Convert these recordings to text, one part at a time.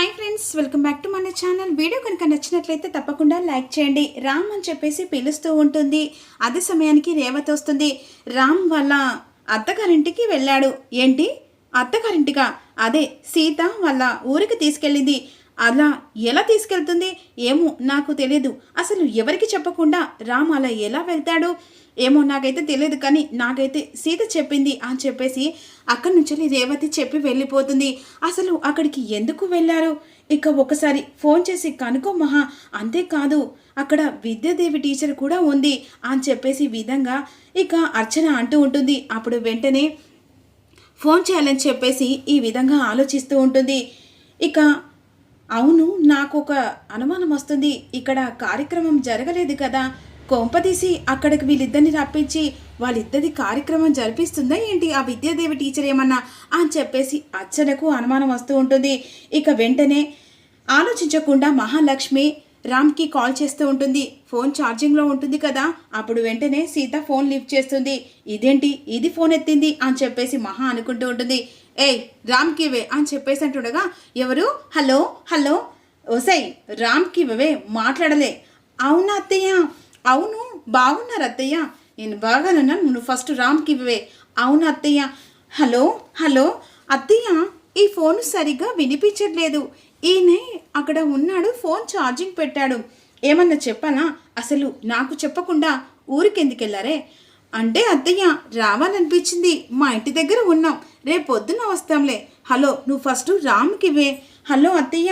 Hi friends, welcome back to మన channel. Video కనుక నచ్చినట్లయితే తప్పకుండా లైక్ చేయండి. రామ్ అని చెప్పేసి పిలుస్తూ ఉంటుంది. అదే సమయానికి రేవతి వస్తుంది. రామ్ వాళ్ళ అత్తగారింటికి వెళ్ళాడు. ఏంటి అత్తగారింటిగా? అదే సీత వాళ్ళ ఊరికి తీసుకెళ్ళింది. అలా ఎలా తీసుకెళ్తుంది ఏమో నాకు తెలియదు. అసలు ఎవరికి చెప్పకుండా రామ్ అలా ఎలా వెళ్తాడు ఏమో నాకైతే తెలియదు. కానీ నాకైతే సీత చెప్పింది అని చెప్పేసి అక్కడి నుంచి రేవతి చెప్పి వెళ్ళిపోతుంది. అసలు అక్కడికి ఎందుకు వెళ్ళారు? ఇక ఒకసారి ఫోన్ చేసి కనుక్కో మహా. అంతేకాదు అక్కడ విద్యాదేవి టీచర్ కూడా ఉంది అని చెప్పేసి విధంగా ఇక అర్చన అంటూ ఉంటుంది. అప్పుడు వెంటనే ఫోన్ చేయాలని చెప్పేసి ఈ విధంగా ఆలోచిస్తూ ఉంటుంది. ఇక అవును, నాకు ఒక అనుమానం వస్తుంది. ఇక్కడ కార్యక్రమం జరగలేదు కదా, కొంపదీసి అక్కడికి వీళ్ళిద్దరిని రప్పించి వాళ్ళిద్దరి కార్యక్రమం జరిపిస్తుందా ఏంటి ఆ విద్యాదేవి టీచర్ ఏమన్నా అని చెప్పేసి అర్చనకు అనుమానం వస్తూ ఉంటుంది. ఇక వెంటనే ఆలోచించకుండా మహాలక్ష్మి రామ్కి కాల్ చేస్తూ ఉంటుంది. ఫోన్ ఛార్జింగ్లో ఉంటుంది కదా. అప్పుడు వెంటనే సీత ఫోన్ లిఫ్ట్ చేస్తుంది. ఇదేంటి ఇది ఫోన్ ఎత్తింది అని చెప్పేసి మహా అనుకుంటూ ఉంటుంది. ఏయ్ రామ్కి ఇవే అని చెప్పేసి అంటుండగా ఎవరు? హలో హలో ఓసై రామ్కి ఇవే మాట్లాడలే. అవునా అత్తయ్య? అవును బాగున్నారు అత్తయ్య, నేను బాగానున్నాను, నువ్వు ఫస్ట్ రామ్కి ఇవే. అవును అత్తయ్య. హలో హలో అత్తయ్య, ఈ ఫోన్ సరిగ్గా వినిపించట్లేదు. ఈయన అక్కడ ఉన్నాడు, ఫోన్ ఛార్జింగ్ పెట్టాడు. ఏమన్నా చెప్పాలా? అసలు నాకు చెప్పకుండా ఊరికెందుకు వెళ్ళారే? అంటే అత్తయ్య రావాలనిపించింది, మా ఇంటి దగ్గర ఉన్నాం, రేపు పొద్దున వస్తాంలే. హలో నువ్వు ఫస్ట్ రామ్కి ఇవే. హలో అత్తయ్య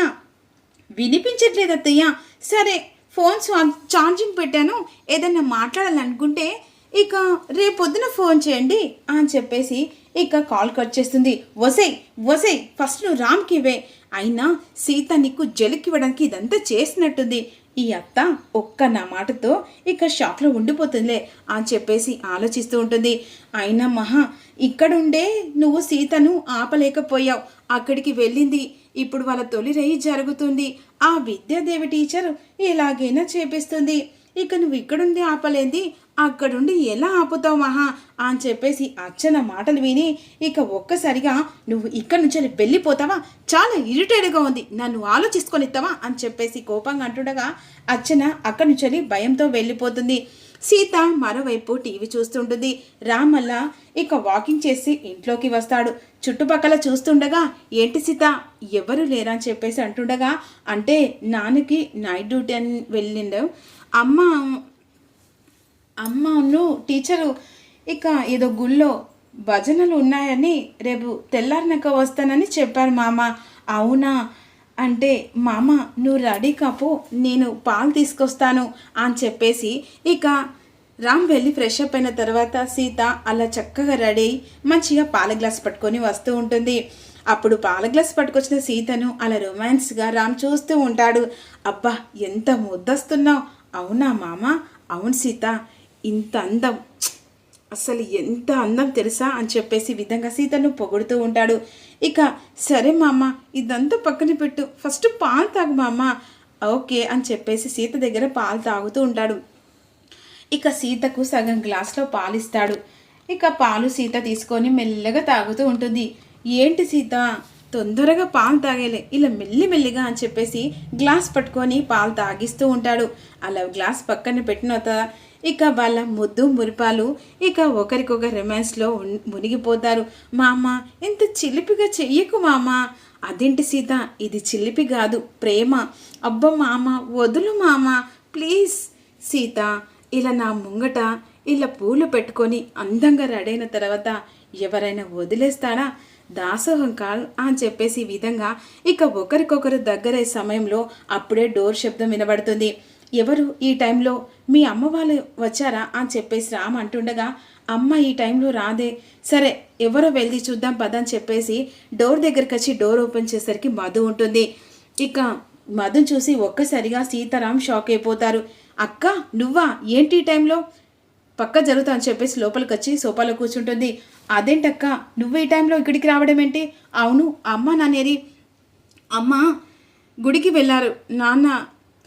వినిపించట్లేదు అత్తయ్య. సరే ఫోన్ ఛార్జింగ్ పెట్టాను, ఏదన్నా మాట్లాడాలనుకుంటే ఇక రేపొద్దున ఫోన్ చేయండి అని చెప్పేసి ఇక కాల్ కట్ చేస్తుంది. వసై ఫస్ట్ నువ్వు రామ్కి ఇవే. అయినా సీత నీకు జలుకివ్వడానికి ఇదంతా చేసినట్టుంది. ఈ అత్త ఒక్క నా మాటతో ఇక షాక్లో ఉండిపోతుందిలే అని చెప్పేసి ఆలోచిస్తూ ఉంటుంది. అయినా మహా ఇక్కడుండే నువ్వు సీతను ఆపలేకపోయావు, అక్కడికి వెళ్ళింది. ఇప్పుడు వాళ్ళ తొలి రేయి జరుగుతుంది. ఆ విద్యాదేవి టీచర్ ఎలాగైనా చేపిస్తుంది. ఇక నువ్వు ఇక్కడుండి ఆపలేంది, అక్కడుండి ఎలా ఆపుతావు మహా అని చెప్పేసి అర్చన మాటలు విని ఇక ఒక్కసారిగా నువ్వు ఇక్కడి నుంచి వెళ్ళిపోతావా? చాలా ఇరిటేట్గా ఉంది, నన్ను ఆలోచించుకొనిస్తావా అని చెప్పేసి కోపంగా అంటుండగా అర్చన అక్కడి నుంచి భయంతో వెళ్ళిపోతుంది. సీత మరోవైపు టీవీ చూస్తుంటుంది. రామల్ల ఇక వాకింగ్ చేసి ఇంట్లోకి వస్తాడు. చుట్టుపక్కల చూస్తుండగా ఏంటి సీత ఎవరు లేరా అని చెప్పేసి అంటుండగా, అంటే నాన్నకి నైట్ డ్యూటీ అని వెళ్ళిండు, అమ్మను టీచరు ఇక ఏదో గుళ్ళో భజనలు ఉన్నాయని రేపు తెల్లారినాక వస్తానని చెప్పారు మామ. అవునా? అంటే మామ నువ్వు రెడీ కాపో, నేను పాలు తీసుకొస్తాను అని చెప్పేసి ఇక రామ్ వెళ్ళి ఫ్రెష్ అప్ అయిన తర్వాత సీత అలా చక్కగా రెడీ మంచిగా పాల గ్లాస్ పట్టుకొని వస్తూ ఉంటుంది. అప్పుడు పాల గ్లాస్ పట్టుకొచ్చిన సీతను అలా రొమాన్స్గా రామ్ చూస్తూ ఉంటాడు. అబ్బా ఎంత ముద్దస్తున్నావు. అవునా మామ? అవును సీత, ఇంత అందం, అసలు ఎంత అందం తెలుసా అని చెప్పేసి విధంగా సీతను పొగుడుతూ ఉంటాడు. ఇక సరే మామ ఇదంతా పక్కన పెట్టు, ఫస్ట్ పాలు తాగు మామ. ఓకే అని చెప్పేసి సీత దగ్గర పాలు తాగుతూ ఉంటాడు. ఇక సీతకు సగం గ్లాస్లో పాలు ఇస్తాడు. ఇక పాలు సీత తీసుకొని మెల్లగా తాగుతూ ఉంటుంది. ఏంటి సీత తొందరగా పాలు తాగేలే, ఇలా మెల్లిమెల్లిగా అని చెప్పేసి గ్లాస్ పట్టుకొని పాలు తాగిస్తూ ఉంటాడు. అలా గ్లాస్ పక్కన పెట్టిన ఇక వాళ్ళ ముద్దు మురిపాలు ఇక ఒకరికొకరు రొమాన్స్లో మునిగిపోతారు. మామ ఎంత చిలిపిగా చెయ్యకు మామ. అదేంటి సీత, ఇది చిలిపి కాదు, ప్రేమ. అబ్బ మామ వదులు మామ ప్లీజ్. సీత ఇలా నా ముంగట ఇలా పూలు పెట్టుకొని అందంగా రెడైన తర్వాత ఎవరైనా వదిలేస్తాడా? దాసోహం కాదు అని చెప్పేసి విధంగా ఇక ఒకరికొకరు దగ్గరే సమయంలో అప్పుడే డోర్ శబ్దం వినబడుతుంది. ఎవరు ఈ టైంలో? మీ అమ్మ వాళ్ళు వచ్చారా అని చెప్పేసి రామ్ అంటుండగా, అమ్మ ఈ టైంలో రాదే. సరే ఎవరో వెళ్ళి చూద్దాం పదని చెప్పేసి డోర్ దగ్గరికి వచ్చి డోర్ ఓపెన్ చేసరికి మధు ఉంటుంది. ఇక మధుని చూసి ఒక్కసారిగా సీతారాం షాక్ అయిపోతారు. అక్క నువ్వా? ఏంటి ఈ టైంలో? పక్క జరుగుతా అని చెప్పేసి లోపలికి వచ్చి సోఫాలో కూర్చుంటుంది. అదేంటక్క నువ్వు ఈ టైంలో ఇక్కడికి రావడం ఏంటి? అవును అమ్మ నానేరి. అమ్మ గుడికి వెళ్ళారు, నాన్న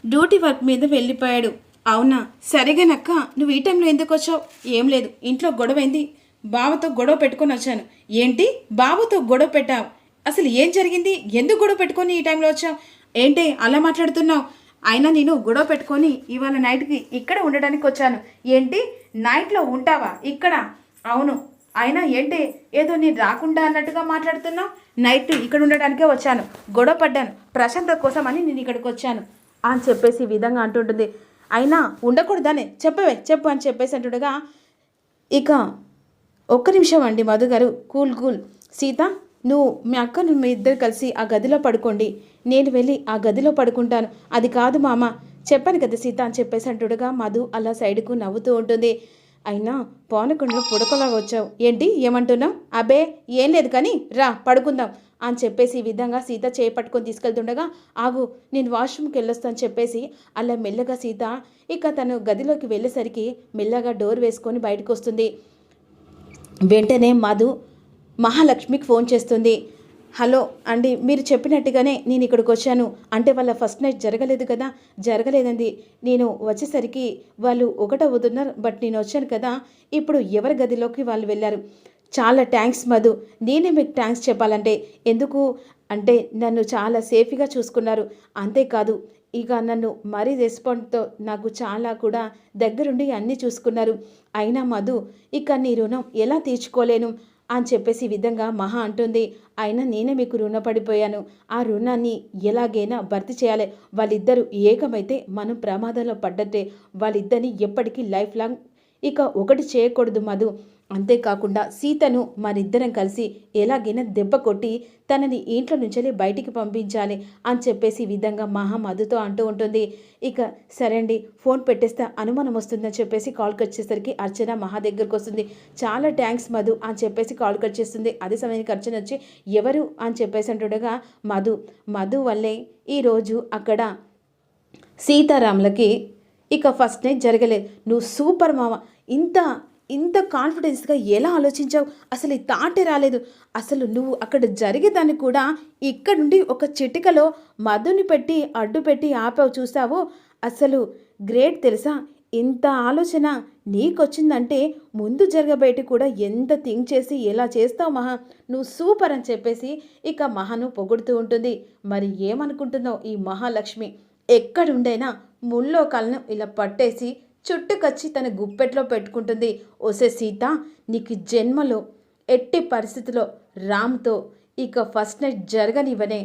డ్యూటీ వర్క్ మీద వెళ్ళిపోయాడు. అవునా? సరిగానక్క నువ్వు ఈ టైంలో ఎందుకు వచ్చావు? ఏం లేదు, ఇంట్లో గొడవైంది, బావతో గొడవ పెట్టుకొని వచ్చాను. ఏంటి బావతో గొడవ పెట్టావు? అసలు ఏం జరిగింది? ఎందుకు గొడవ పెట్టుకొని ఈ టైంలో వచ్చావు? ఏంటి అలా మాట్లాడుతున్నావు? అయినా నేను గొడవ పెట్టుకొని ఇవాళ నైట్కి ఇక్కడ ఉండడానికి వచ్చాను. ఏంటి నైట్లో ఉంటావా ఇక్కడ? అవును. అయినా ఏంటి ఏదో నేను రాకుండా అన్నట్టుగా మాట్లాడుతున్నావు? నైట్ ఇక్కడ ఉండడానికే వచ్చాను, గొడవ పడ్డాను ప్రశాంతత కోసం అని నేను ఇక్కడికి వచ్చాను అని చెప్పేసి ఈ విధంగా అంటుంటుంది. అయినా ఉండకూడదానే చెప్పు అని చెప్పేసి అంటుండగా ఇక ఒక్క నిమిషం అండి మధు గారు, కూల్. సీత, నువ్వు మీ అక్కను మీ ఇద్దరు కలిసి ఆ గదిలో పడుకోండి, నేను వెళ్ళి ఆ గదిలో పడుకుంటాను. అది కాదు మామ, చెప్పాను కదా సీత అని చెప్పేసి అంటుండగా మధు అలా సైడ్కు నవ్వుతూ ఉంటుంది. అయినా పోనకుండా పుడకలాగా వచ్చావు ఏంటి? ఏమంటున్నావు? అబ్బే ఏం లేదు కానీ రా పడుకుందాం అని చెప్పేసి ఈ విధంగా సీత చేపట్టుకొని తీసుకెళ్తుండగా ఆగు నేను వాష్రూమ్కి వెళ్ళొస్తా అని చెప్పేసి అలా మెల్లగా సీత ఇక తను గదిలోకి వెళ్ళేసరికి మెల్లగా డోర్ వేసుకొని బయటకు వస్తుంది. వెంటనే మధు మహాలక్ష్మికి ఫోన్ చేస్తుంది. హలో అండి, మీరు చెప్పినట్టుగానే నేను ఇక్కడికి వచ్చాను. అంటే వాళ్ళ ఫస్ట్ నైట్ జరగలేదు కదా? జరగలేదండి. నేను వచ్చేసరికి వాళ్ళు ఒకటవుతున్నారు, బట్ నేను వచ్చాను కదా, ఇప్పుడు ఎవరి గదిలోకి వాళ్ళు వెళ్ళారు. చాలా థ్యాంక్స్ మధు. నేనే మీకు థ్యాంక్స్ చెప్పాలంటే ఎందుకు అంటే నన్ను చాలా సేఫ్గా చూసుకున్నారు. అంతేకాదు ఇక నన్ను మరీ రెస్పాండ్తో నాకు చాలా కూడా దగ్గరుండి అన్నీ చూసుకున్నారు. అయినా మధు ఇక నీ రుణం ఎలా తీర్చుకోలేను అని చెప్పేసి ఈ విధంగా మహా అంటుంది. అయినా నేనే మీకు రుణపడిపోయాను. ఆ రుణాన్ని ఎలాగైనా భర్తీ చేయాలి. వాళ్ళిద్దరూ ఏకమైతే మనం ప్రమాదంలో పడ్డట్టే. వాళ్ళిద్దరిని ఎప్పటికీ లైఫ్ లాంగ్ ఇక ఒకటి చేయకూడదు మధు. అంతేకాకుండా సీతను మనిద్దరం కలిసి ఎలాగైనా దెబ్బ కొట్టి తనని ఇంట్లో నుంచి బయటికి పంపించాలి అని చెప్పేసి ఈ విధంగా మహా మధుతో అంటూ ఉంటుంది. ఇక సరే అండి ఫోన్ పెట్టేస్తే అనుమానం వస్తుందని చెప్పేసి కాల్ కట్ చేసేసరికి అర్చన మహా దగ్గరకు వస్తుంది. చాలా థ్యాంక్స్ మధు అని చెప్పేసి కాల్ కట్ చేస్తుంది. అదే సమయానికి అర్చన వచ్చి ఎవరు అని చెప్పేసి అంటుండగా మధు వల్లే ఈరోజు అక్కడ సీతారాములకి ఇక ఫస్ట్ నైట్ జరగలేదు. నువ్వు సూపర్ మామ, ఇంత కాన్ఫిడెన్స్గా ఎలా ఆలోచించావు? అసలు ఈ థాటే రాలేదు. అసలు నువ్వు అక్కడ జరిగేదాన్ని కూడా ఇక్కడుండి ఒక చిటికలో మధుని పెట్టి అడ్డు పెట్టి ఆపావు చూసావు. అసలు గ్రేట్ తెలుసా? ఇంత ఆలోచన నీకొచ్చిందంటే ముందు జరగబెట్టి కూడా ఎంత థింక్ చేసి ఎలా చేస్తావు మహా, నువ్వు సూపర్ అని చెప్పేసి ఇక మహాను పొగుడుతూ ఉంటుంది. మరి ఏమనుకుంటున్నావు ఈ మహాలక్ష్మి? ఎక్కడుండైనా ముల్లో కళ్ళను ఇలా పట్టేసి చుట్టుకొచ్చి తన గుప్పెట్లో పెట్టుకుంటుంది. ఓసే సీత, నీకు జన్మలో ఎట్టి పరిస్థితిలో రామ్తో ఇక ఫస్ట్ నైట్ జరగనివ్వనే,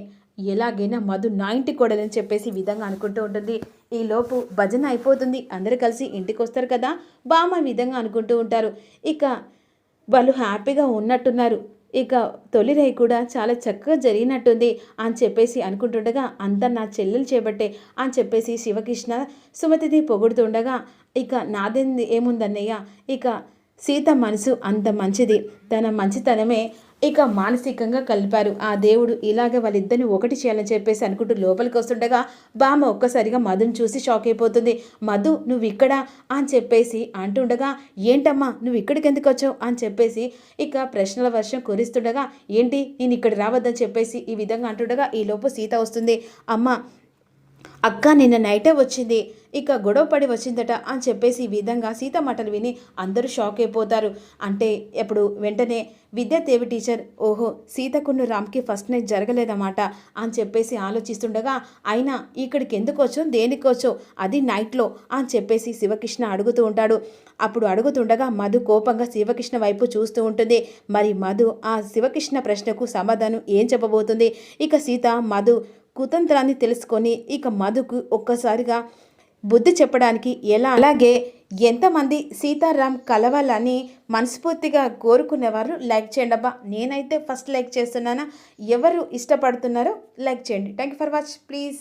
ఎలాగైనా మధు నా ఇంటికి కూడదని చెప్పేసి విధంగా అనుకుంటూ ఉంటుంది. ఈలోపు భజన అయిపోతుంది. అందరూ కలిసి ఇంటికి వస్తారు కదా, బామ్మ విధంగా అనుకుంటూ ఉంటారు. ఇక వాళ్ళు హ్యాపీగా ఉన్నట్టున్నారు. ఇక తొలి రేయి కూడా చాలా చక్కగా జరిగినట్టుంది అని చెప్పేసి అనుకుంటుండగా అంతా నా చెల్లెలు చేపట్టే అని చెప్పేసి శివకృష్ణ సుమతిని పొగుడుతుండగా ఇక నాదేంది ఏముందన్నయ్య, ఇక సీత మనసు అంత మంచిది, తన మంచితనమే ఇక మానసికంగా కలిపారు ఆ దేవుడు. ఇలాగ వాళ్ళిద్దరిని ఒకటి చేయాలని చెప్పేసి అనుకుంటూ లోపలికి వస్తుండగా బామ్మ ఒక్కసారిగా మధుని చూసి షాక్ అయిపోతుంది. మధు నువ్వు ఇక్కడ అని చెప్పేసి అంటుండగా ఏంటమ్మా నువ్వు ఇక్కడికి ఎందుకు వచ్చావు అని చెప్పేసి ఇక ప్రశ్నల వర్షం కురిస్తుండగా ఏంటి నేను ఇక్కడ రావద్దని చెప్పేసి ఈ విధంగా అంటుండగా ఈలోపు సీత వస్తుంది. అమ్మ అక్క నిన్న నైటే వచ్చింది, ఇక గొడవ పడి వచ్చిందట అని చెప్పేసి ఈ విధంగా సీత మాటలు విని అందరూ షాక్ అయిపోతారు. అంటే ఎప్పుడు వెంటనే విద్యాదేవి టీచర్ ఓహో సీతకును రామ్కి ఫస్ట్ నైట్ జరగలేదన్నమాట అని చెప్పేసి ఆలోచిస్తుండగా అయినా ఇక్కడికి ఎందుకు వచ్చో దేనికి వచ్చో అది నైట్లో అని చెప్పేసి శివకృష్ణ అడుగుతూ ఉంటాడు. అప్పుడు అడుగుతుండగా మధు కోపంగా శివకృష్ణ వైపు చూస్తూ ఉంటుంది. మరి మధు ఆ శివకృష్ణ ప్రశ్నకు సమాధానం ఏం చెప్పబోతుంది? ఇక సీత మధు కుతంత్రాన్ని తెలుసుకొని ఇక మధుకు ఒక్కసారిగా బుద్ధి చెప్పడానికి ఎలా, అలాగే ఎంతమంది సీతారాం కలవాలని మనస్ఫూర్తిగా కోరుకునేవారు లైక్ చేయండి అబ్బా. నేనైతే ఫస్ట్ లైక్ చేస్తున్నానా, ఎవరు ఇష్టపడుతున్నారో లైక్ చేయండి. Thank you for watch please.